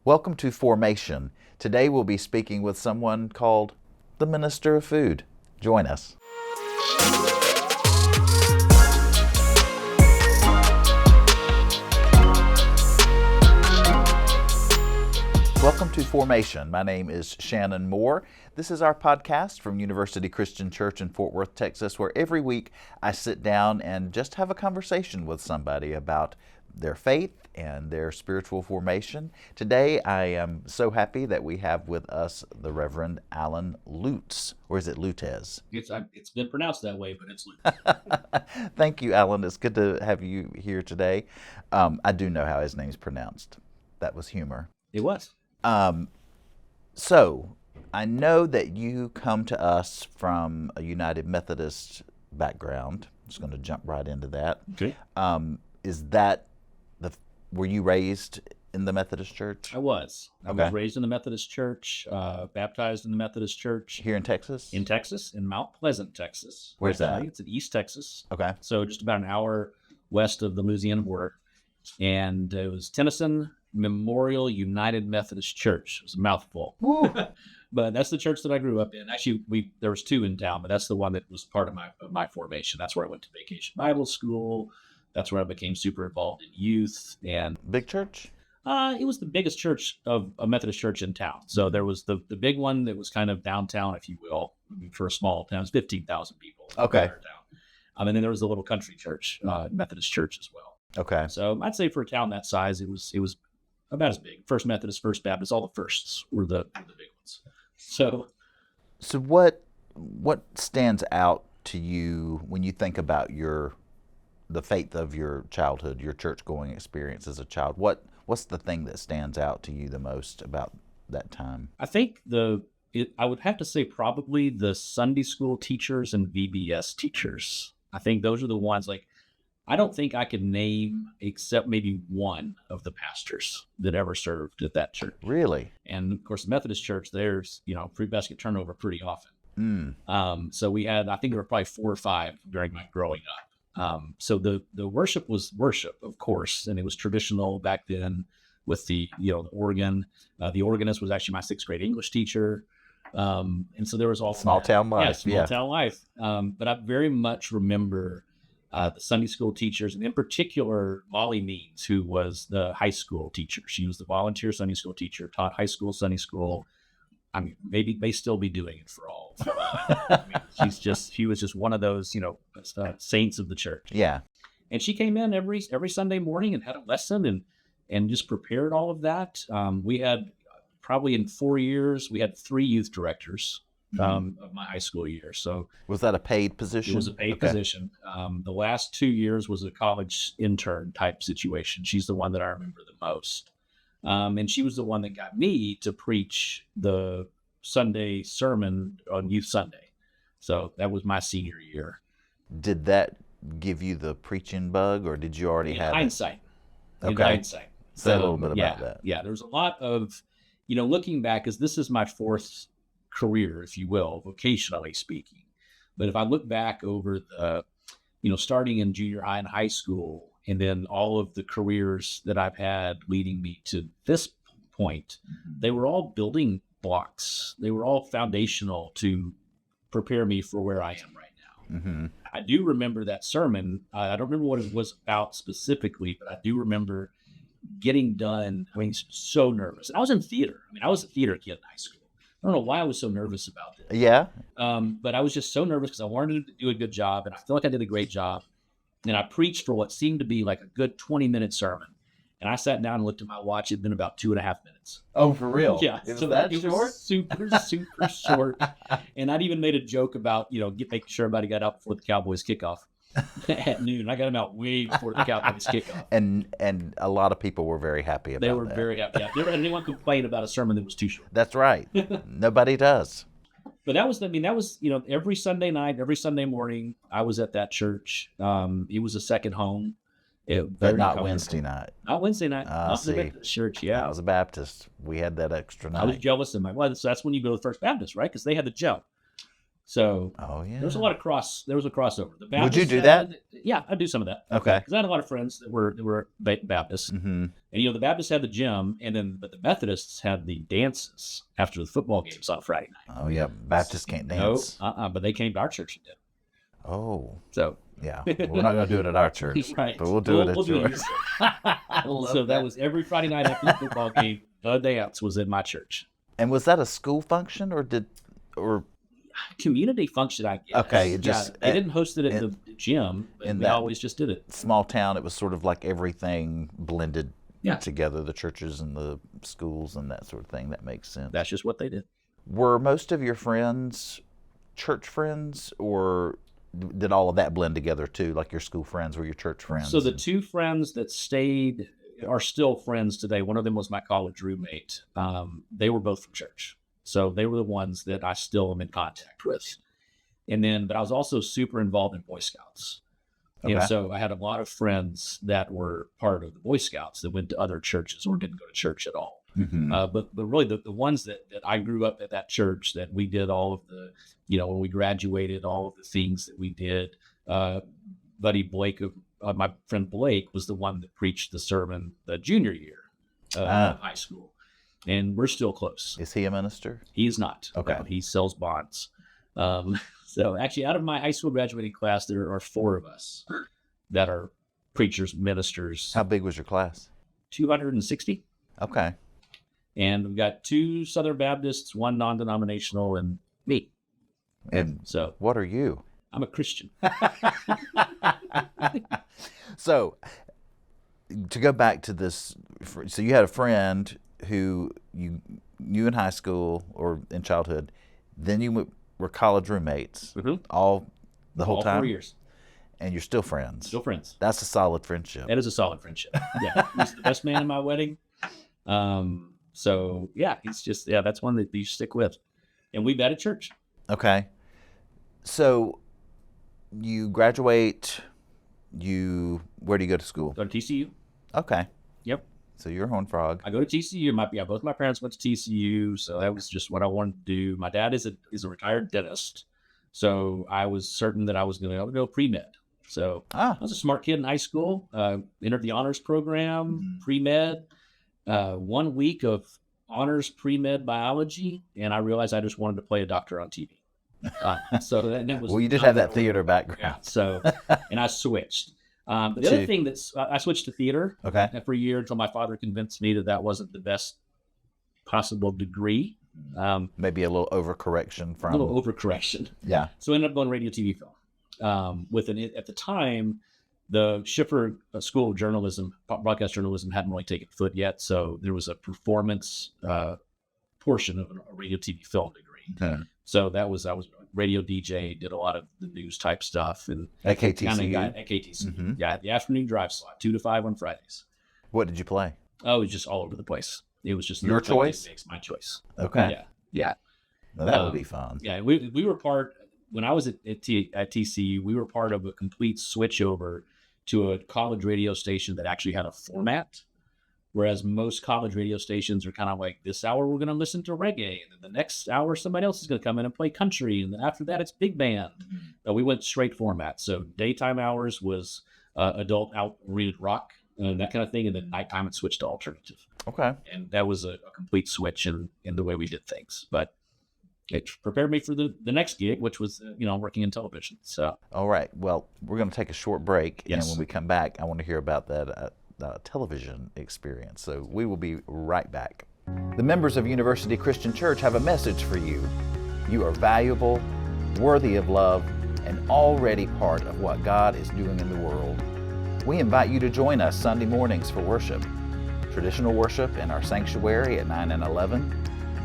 Welcome to Formation. Today we'll be speaking with someone called the Minister of Food. Join us. Welcome to Formation. My name is Shannon Moore. This is our podcast from University Christian Church in Fort Worth, Texas, where every week I sit down and just have a conversation with somebody about their faith and their spiritual formation. Today I am so happy that we have with us the Reverend Alan Lutes, or is it Lutes? It's been pronounced that way, but it's Lutes. Thank you, Alan. It's good to have you here today. I do know how his name's pronounced. That was humor. It was. So I know that you come to us from a United Methodist background. I'm just going to jump right into that. Okay. Were you raised in the Methodist Church? I was. I was raised in the Methodist Church, baptized in the Methodist Church. Here in Texas? In Texas, in Mount Pleasant, Texas. Where's that? It's in East Texas. Okay. So just about an hour west of the Louisiana border. And it was Tennyson Memorial United Methodist Church. It was a mouthful. But that's the church that I grew up in. Actually, there was two in town, but that's the one that was part of my formation. That's where I went to Vacation Bible School. That's where I became super involved in youth. And big church? It was the biggest church of a Methodist church in town. So there was the big one that was kind of downtown, if you will, for a small town. It was 15,000 people. Okay. And then there was the little country church, Methodist church as well. Okay. So I'd say for a town that size, it was about as big. First Methodist, First Baptist, all the firsts were the big ones. So what stands out to you when you think about the faith of your childhood, your church-going experience as a child? What's the thing that stands out to you the most about that time? I think I would have to say probably the Sunday school teachers and VBS teachers. I think those are the ones, I don't think I could name except maybe one of the pastors that ever served at that church. Really? And of course, the Methodist church, there's, fruit basket turnover pretty often. So we had, I think there were probably 4 or 5 during my growing up. So the worship was worship, of course, and it was traditional back then with the organ. The organist was actually my 6th grade English teacher. And so there was all small town life. Yeah, town life. But I very much remember the Sunday school teachers, and in particular, Molly Means, who was the high school teacher. She was the volunteer Sunday school teacher, taught high school Sunday school. I mean, maybe may still be doing it for all. She was just one of those, saints of the church. Yeah. And she came in every Sunday morning and had a lesson and just prepared all of that. We had probably in 4 years, we had 3 youth directors of my high school year. So was that a paid position? It was a paid position. The last 2 years was a college intern type situation. She's the one that I remember the most. And she was the one that got me to preach the Sunday sermon on Youth Sunday. So that was my senior year. Did that give you the preaching bug, or did you already have hindsight? Okay. In hindsight. Say a little bit about that. Yeah, there was a lot of, looking back, because this is my 4th career, if you will, vocationally speaking. But if I look back over the, starting in junior high and high school, and then all of the careers that I've had leading me to this point, they were all building blocks. They were all foundational to prepare me for where I am right now. Mm-hmm. I do remember that sermon. I don't remember what it was about specifically, but I do remember getting done. I mean, so nervous. And I was in theater. I was a theater kid in high school. I don't know why I was so nervous about this. Yeah. But I was just so nervous because I wanted to do a good job, and I feel like I did a great job. And I preached for what seemed to be like a good 20-minute sermon. And I sat down and looked at my watch. It'd been about 2.5 minutes. Oh, for real? Yeah. So that it short? Was super, super short. And I'd even made a joke about, making sure everybody got out before the Cowboys kickoff at noon. I got them out way before the Cowboys kickoff. And a lot of people were very happy about that. They were very happy. Yeah. Never had anyone complain about a sermon that was too short. That's right. Nobody does. But that was, every Sunday night, every Sunday morning, I was at that church. It was a second home. But not Wednesday night. Not Wednesday night. Not see. the church, yeah. I was a Baptist. We had that extra night. I was jealous of my wife. So that's when you go to the First Baptist, right? Because they had the jump. So Oh, yeah. there was a crossover. The Would you Baptists do that? Yeah, I do some of that. Okay. Because I had a lot of friends that were Baptists, Mm-hmm. and the Baptists had the gym, but the Methodists had the dances after the football games on Friday night. Oh, yeah. Baptists can't dance. But they came to our church and did. Oh, So yeah. We're not going to do it at our church, right. but we'll do it at yours. So that was every Friday night after the football game. The dance was in my church. And was that a school function or community function, I guess? Okay, they didn't host it at the gym. We always just did it. Small town, it was sort of like everything blended Yeah. together, the churches and the schools and that sort of thing. That makes sense. That's just what they did. Were most of your friends church friends, or did all of that blend together too? Like your school friends were your church friends? So the two friends that stayed are still friends today. One of them was my college roommate. They were both from church. So they were the ones that I still am in contact with. But I was also super involved in Boy Scouts. Okay. And so I had a lot of friends that were part of the Boy Scouts that went to other churches or didn't go to church at all. Mm-hmm. But really the ones that I grew up at that church, that we did all of the, when we graduated, all of the things that we did. Buddy Blake, my friend Blake, was the one that preached the sermon the junior year of high school. And we're still close. Is he a minister? He is not. Okay. No, he sells bonds. So actually, out of my high school graduating class, there are 4 of us that are preachers, ministers. How big was your class? 260. Okay. And we've got 2 Southern Baptists, 1 non-denominational, and me. And so what are you? I'm a Christian. So to go back to this, so you had a friend who you knew in high school or in childhood, then you were college roommates all the whole time? 4 years. And you're still friends? Still friends. That's a solid friendship. That is a solid friendship. Yeah. He's the best man in my wedding. So yeah, he's just, that's one that you stick with. And we met at church. Okay. So you graduate, where do you go to school? Go to TCU. Okay. Yep. So you're a Horned Frog. I go to TCU. Both my parents went to TCU, so that was just what I wanted to do. My dad is a retired dentist, so I was certain that I was going to go pre-med. So I was a smart kid in high school, entered the honors program, pre-med, 1 week of honors pre-med biology, and I realized I just wanted to play a doctor on TV. So that was... Well, you did have that theater background. Yeah, so, and I switched. But the other thing I switched to theater for a year until my father convinced me that wasn't the best possible degree. Maybe a little overcorrection from... A little overcorrection. Yeah. So I ended up going radio, TV, film. At the time, the Schiffer School of Journalism, broadcast journalism, hadn't really taken foot yet. So there was a performance portion of a radio, TV, film degree. Okay. So I was radio DJ, did a lot of the news type stuff, and at KTCU. At KTCU, yeah, the afternoon drive slot, 2 to 5 on Fridays. What did you play? Oh, it was just all over the place. It was just your choice. My choice. Okay. Yeah. Well, that would be fun. Yeah, we were part when I was at TCU. We were part of a complete switch over to a college radio station that actually had a format. Whereas most college radio stations are kind of like, this hour we're going to listen to reggae, and then the next hour somebody else is going to come in and play country, and then after that it's big band. But we went straight format. So daytime hours was adult out-read rock and that kind of thing, and then nighttime it switched to alternative. Okay. And that was a complete switch in the way we did things. But it prepared me for the next gig, which was working in television. So. All right. Well, we're going to take a short break, yes. And when we come back, I want to hear about that television experience. So we will be right back. The members of University Christian Church have a message for you. You are valuable, worthy of love, and already part of what God is doing in the world. We invite you to join us Sunday mornings for worship. Traditional worship in our sanctuary at 9 and 11,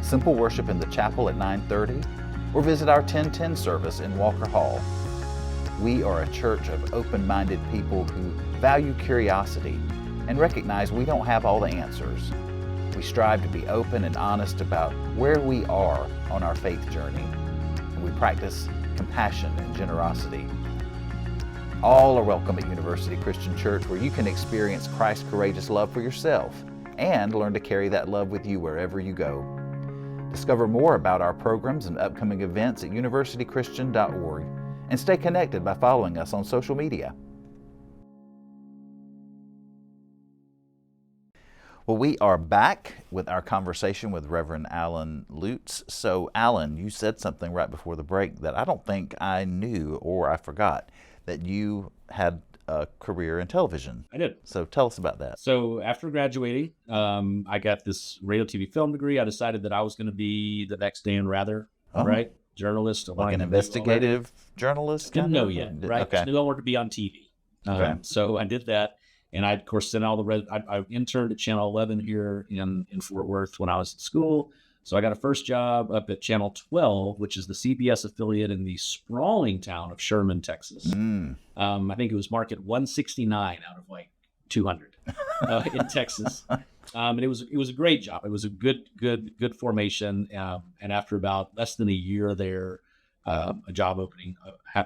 simple worship in the chapel at 9:30, or visit our 10:10 service in Walker Hall. We are a church of open-minded people who value curiosity and recognize we don't have all the answers. We strive to be open and honest about where we are on our faith journey, and we practice compassion and generosity. All are welcome at University Christian Church, where you can experience Christ's courageous love for yourself and learn to carry that love with you wherever you go. Discover more about our programs and upcoming events at universitychristian.org and stay connected by following us on social media. Well, we are back with our conversation with Reverend Alan Lutes. So, Alan, you said something right before the break that I don't think I knew, or I forgot, that you had a career in television. I did. So tell us about that. So after graduating, I got this radio, TV, film degree. I decided that I was going to be the next Dan Rather, right? Journalist. Like an investigative journalist? Didn't know yet, right? Okay. Just knew I wanted to be on TV. Okay. So I did that. And I, of course, sent all the I interned at Channel 11 here in Fort Worth when I was at school. So I got a first job up at Channel 12, which is the CBS affiliate in the sprawling town of Sherman, Texas. I think it was market 169 out of like 200 in Texas. And it was a great job. It was a good formation. And after about less than a year there, a job opening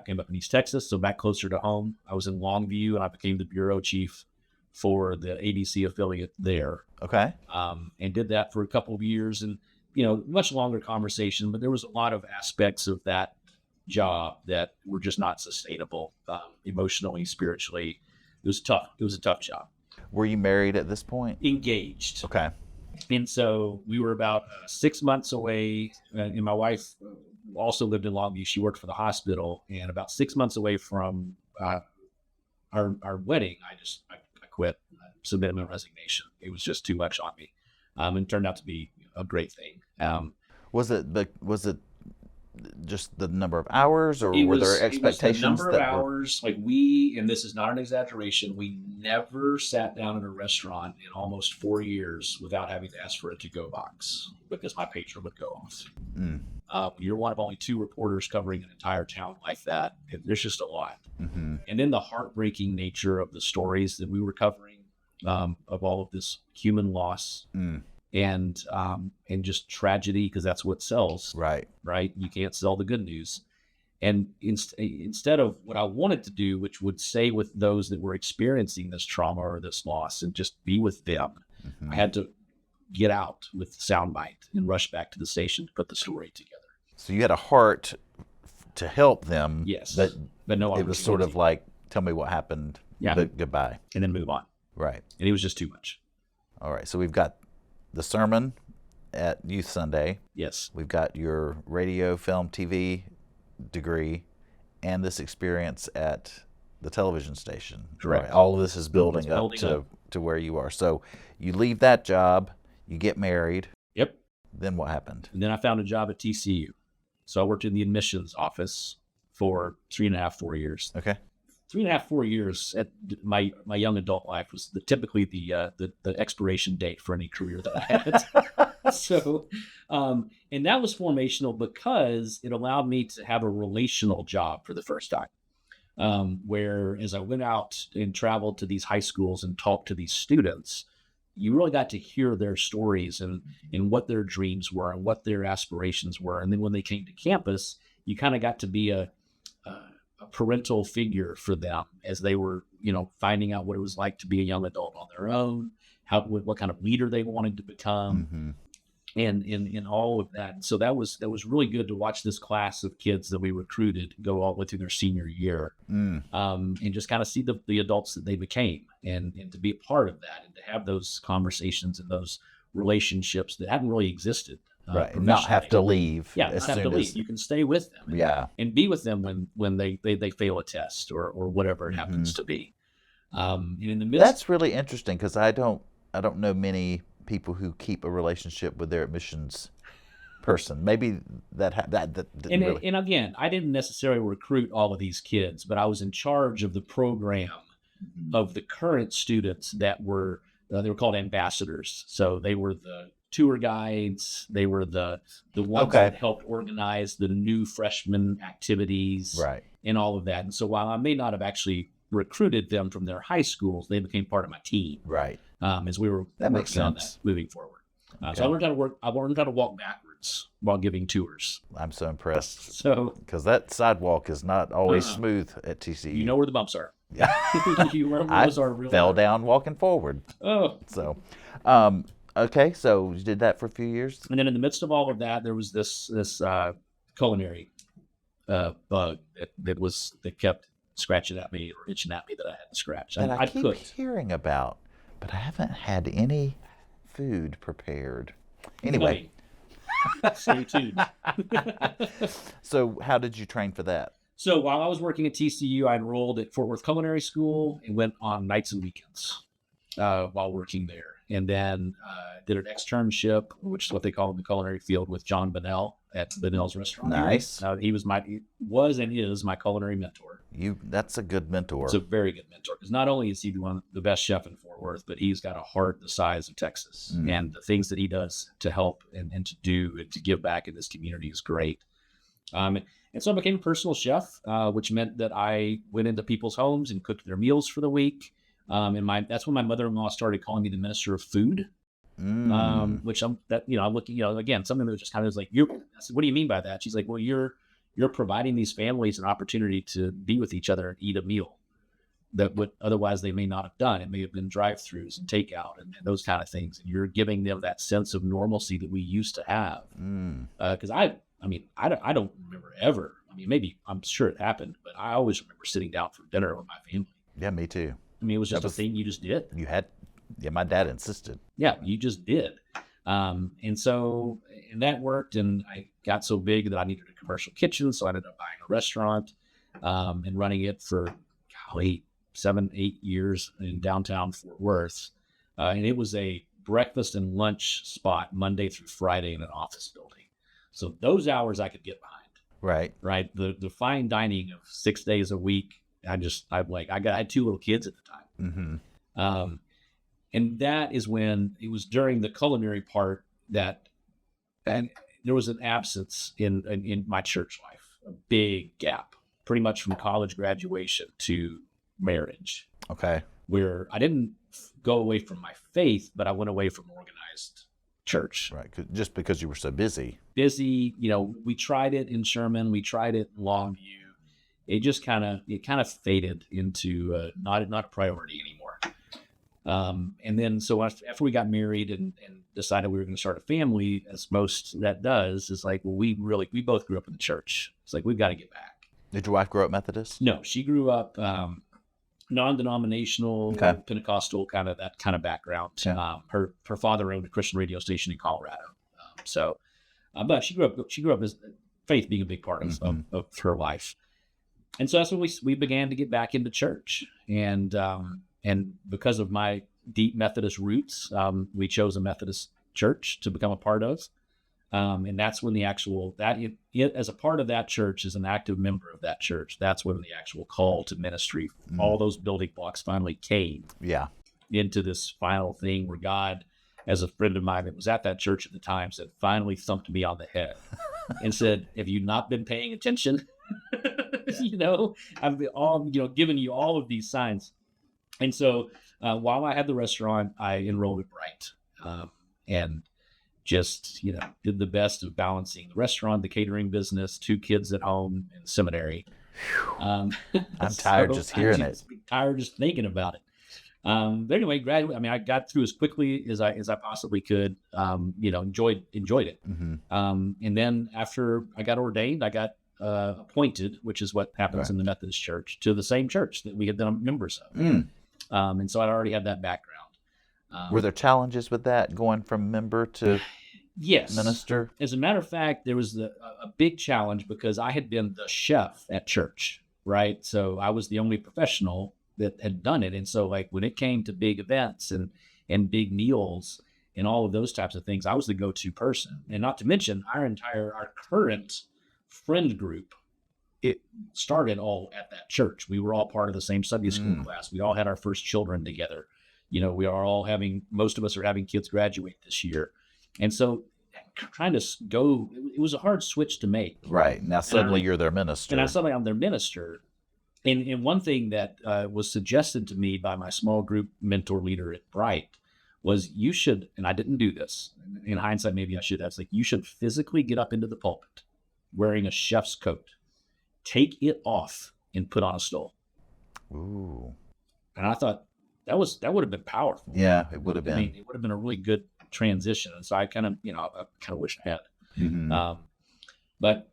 came up in East Texas, so back closer to home. I was in Longview, and I became the bureau chief for the ABC affiliate there. Okay. And did that for a couple of years, and much longer conversation, but there was a lot of aspects of that job that were just not sustainable, emotionally, spiritually. It was tough. It was a tough job. Were you married at this point? Engaged. Okay. And so we were about 6 months away, and my wife also lived in Longview. She worked for the hospital, and about 6 months away from our wedding, I quit. I submitted my resignation. It was just too much on me, and it turned out to be a great thing. Was it just the number of hours, or were there expectations? It was the number of hours. Like and this is not an exaggeration, we never sat down at a restaurant in almost 4 years without having to ask for a to-go box because my pager would go off. You're one of only 2 reporters covering an entire town like that. There's just a lot. Mm-hmm. And then the heartbreaking nature of the stories that we were covering, of all of this human loss. And just tragedy, because that's what sells. Right. You can't sell the good news. And instead of what I wanted to do, which would stay with those that were experiencing this trauma or this loss and just be with them, I had to get out with soundbite and rush back to the station to put the story together. So you had a heart to help them. Yes. But no, it was sort of like, tell me what happened. Yeah. But goodbye. And then move on. Right. And it was just too much. All right. So we've got the sermon at Youth Sunday. Yes. We've got your radio, film, TV degree, and this experience at the television station. Correct. Right. All of this is building up to where you are. So you leave that job, you get married. Yep. Then what happened? And then I found a job at TCU. So I worked in the admissions office for 3.5, 4 years. Okay. 3.5, 4 years at my young adult life was typically the expiration date for any career that I had. So, and that was formational because it allowed me to have a relational job for the first time. Where as I went out and traveled to these high schools and talked to these students, you really got to hear their stories and what their dreams were and what their aspirations were. And then when they came to campus, you kind of got to be a parental figure for them as they were, finding out what it was like to be a young adult on their own, what kind of leader they wanted to become, and all of that. So that was really good to watch this class of kids that we recruited go all the way through their senior year, and just kind of see the adults that they became, and to be a part of that and to have those conversations and those relationships that hadn't really existed. Right, and not have to leave. Yeah, not have to leave. You can stay with them. And be with them when they fail a test or whatever it happens to be. And in the midst, that's really interesting because I don't know many people who keep a relationship with their admissions person. Maybe that didn't really. And again, I didn't necessarily recruit all of these kids, but I was in charge of the program of the current students that were they were called ambassadors. So they were the tour guides. They were the ones that helped organize the new freshman activities, right, and all of that. And so while I may not have actually recruited them from their high schools, they became part of my team, right, as we were working on that moving forward. So I learned how to work. I learned how to walk backwards while giving tours. I'm so impressed. So because that sidewalk is not always smooth at TCU. You know where the bumps are. Yeah, you remember those are real. Fell down walking forward. Oh, so. Okay, so you did that for a few years? And then in the midst of all of that, there was this culinary bug that kept scratching at me or itching at me that I had to scratch. That I I'd keep cooked. hearing about, but I haven't had any food prepared. Anyway, Stay tuned. so how did you train for that? So while I was working at TCU, I enrolled at Fort Worth Culinary School and went on nights and weekends while working there. And then did an externship, which is what they call in the culinary field, with John Bonnell at Bonnell's Restaurant. Nice. He was and is my culinary mentor. That's a good mentor. It's a very good mentor, because not only is he the best chef in Fort Worth, but he's got a heart the size of Texas. And the things that he does to help and to do and to give back in this community is great. And so I became a personal chef, which meant that I went into people's homes and cooked their meals for the week. That's when my mother-in-law started calling me the minister of food, which I'm looking, again, something that was just kind of like, I said, what do you mean by that? She's like, well, you're providing these families an opportunity to be with each other and eat a meal that would otherwise they may not have done. It may have been drive-throughs and takeout and those kind of things. And you're giving them that sense of normalcy that we used to have. Because I don't remember ever. Maybe I'm sure it happened, but I always remember sitting down for dinner with my family. Yeah, me too. It was just a thing you just did. My dad insisted. Yeah, you just did. And that worked, and I got so big that I needed a commercial kitchen, so I ended up buying a restaurant and running it for 7-8 years in downtown Fort Worth. And it was a breakfast and lunch spot Monday through Friday in an office building. So those hours I could get behind. Right. The fine dining of 6 days a week. I had 2 little kids at the time. And that is when it was during the culinary part and there was an absence in my church life, a big gap, pretty much from college graduation to marriage. Okay. Where I didn't go away from my faith, but I went away from organized church. Right. Just because you were so busy. We tried it in Sherman, we tried it in Longview. It just kind of faded into not a priority anymore. And then so after we got married and decided we were going to start a family, as most that does, is like, well, we both grew up in the church. It's like, we've got to get back. Did your wife grow up Methodist? No, she grew up non-denominational, Pentecostal kind of background. Yeah. Her father owned a Christian radio station in Colorado. But she grew up as faith being a big part of her life. And so that's when we began to get back into church. And because of my deep Methodist roots, we chose a Methodist church to become a part of. And that's when as a part of that church, as an active member of that church, that's when the actual call to ministry, all those building blocks finally came into this final thing where God, as a friend of mine that was at that church at the time, said, finally thumped me on the head and said, have you not been paying attention? I've given you all of these signs. And so while I had the restaurant, I enrolled at Bright and just, did the best of balancing the restaurant, the catering business, 2 kids at home, and seminary. I'm tired just hearing it. Tired just thinking about it. But anyway, I got through as quickly as I possibly could. Enjoyed it. And then after I got ordained, I got appointed, which is what happens in the Methodist Church, to the same church that we had been members of. And so I already had that background. Were there challenges with that, going from member to minister? As a matter of fact, there was a big challenge because I had been the chef at church, right? So I was the only professional that had done it. And so when it came to big events and big meals and all of those types of things, I was the go-to person. And not to mention our current friend group, it started all at that church. We were all part of the same Sunday school class. We all had our first children together. We are all most of us are having kids graduate this year. And so trying to it was a hard switch to make. Right. Now suddenly you're their minister. And suddenly I'm their minister. And one thing that was suggested to me by my small group mentor leader at Bright was you should, and I didn't do this. In hindsight, maybe I should have. It's like, you should physically get up into the pulpit wearing a chef's coat, take it off, and put on a stole. Ooh. And I thought that would have been powerful. Yeah, it would have been. It would have been a really good transition. And so I kind of, I kind of wish I had. Mhm. But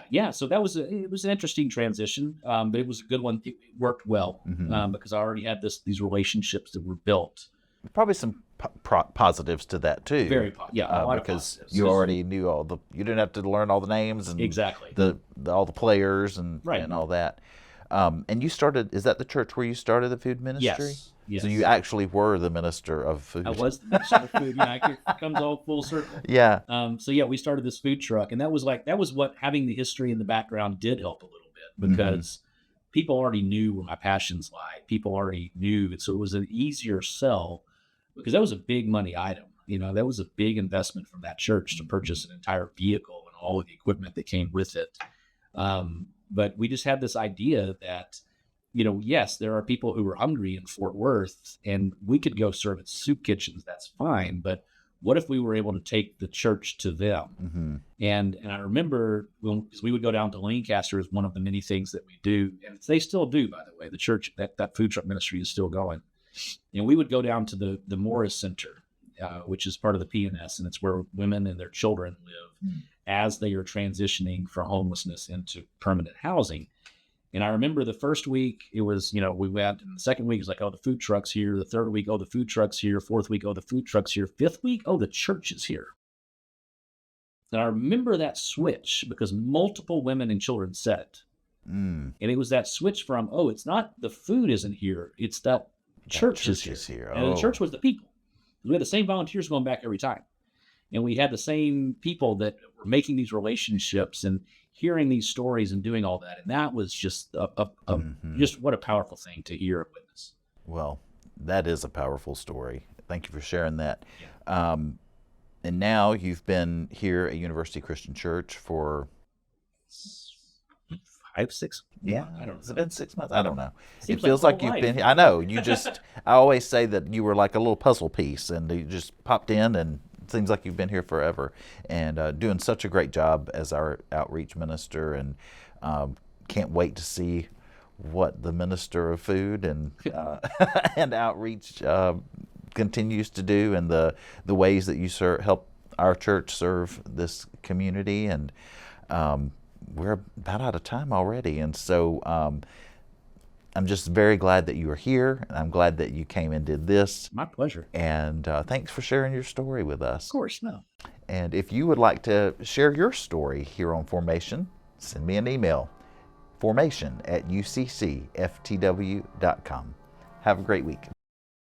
yeah, so it was an interesting transition, but it was a good one. It worked well because I already had these relationships that were built. Probably some positives to that too. Yeah, a lot of because positives. you already knew you didn't have to learn all the names and Exactly. all the players and Right. and all that. And you started. Is that the church where you started the food ministry? Yes. So you actually were the minister of food. I was the minister of food. It comes all full circle. Yeah. So yeah, we started this food truck, and that was what having the history in the background did help a little bit because people already knew where my passions lie. People already knew, and so it was an easier sell because that was a big money item. That was a big investment from that church to purchase an entire vehicle and all of the equipment that came with it. But we just had this idea that, yes, there are people who are hungry in Fort Worth and we could go serve at soup kitchens. That's fine. But what if we were able to take the church to them? And I remember because we would go down to Lancaster as one of the many things that we do. And they still do, by the way, the church, that food truck ministry is still going. And we would go down to the Morris Center, which is part of the PNS, and it's where women and their children live as they are transitioning from homelessness into permanent housing. And I remember the first week, it was, we went, and the second week, it was like, oh, the food truck's here. The third week, oh, the food truck's here. Fourth week, oh, the food truck's here. Fifth week, oh, the church is here. And I remember that switch because multiple women and children said it. And it was that switch from, oh, it's not the food isn't here. It's that church is here. And the church was the people. We had the same volunteers going back every time. And we had the same people that were making these relationships and hearing these stories and doing all that. And that was just just what a powerful thing to hear and witness. Well, that is a powerful story. Thank you for sharing that. Yeah. And now you've been here at University Christian Church for 5, 6. Yeah, I don't know. Has it been 6 months? I don't know. It Seems feels like like whole you've been life. here. I know. I always say that you were like a little puzzle piece and you just popped in and it seems like you've been here forever and doing such a great job as our outreach minister and can't wait to see what the minister of food and and outreach continues to do and the ways that you help our church serve this community. And we're about out of time already. And so I'm just very glad that you are here. And I'm glad that you came and did this. My pleasure. And thanks for sharing your story with us. Of course, no. And if you would like to share your story here on Formation, send me an email, formation@uccftw.com. Have a great week.